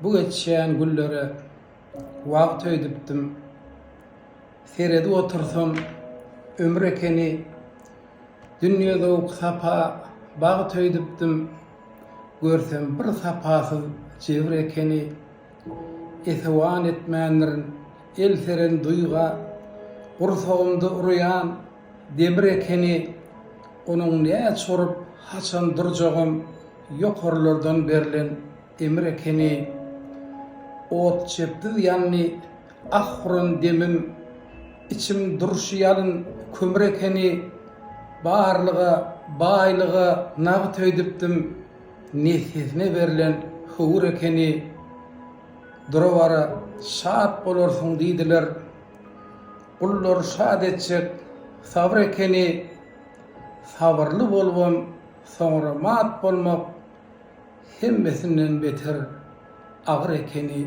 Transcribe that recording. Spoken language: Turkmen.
Bu geçýän güllere wagt öýdüpdim. Serede otursam ömür ekeni, dünýede sapa bagy töýdüpdim. Görsem bir sapasyz jebir ekeni, esewan etmänlerin el seren duýga, gursagymdy uruyan demir ekeni, onuň näçe sorup haçan durjagym ýokarlardan berilen emir ekeni, ot çepdiz ýanny ahurun demim, içim durşýalyn kömür ekeni, barlyga, baýlyga nagy töýdüpdim, nesesine berilen howur ekeni, durawara şat bolarsyň diýdiler. Gullar şat etjek sabr ekeni, sabrly bolbam, soňra mat bolmak hemmesinden beter agyr ekeni.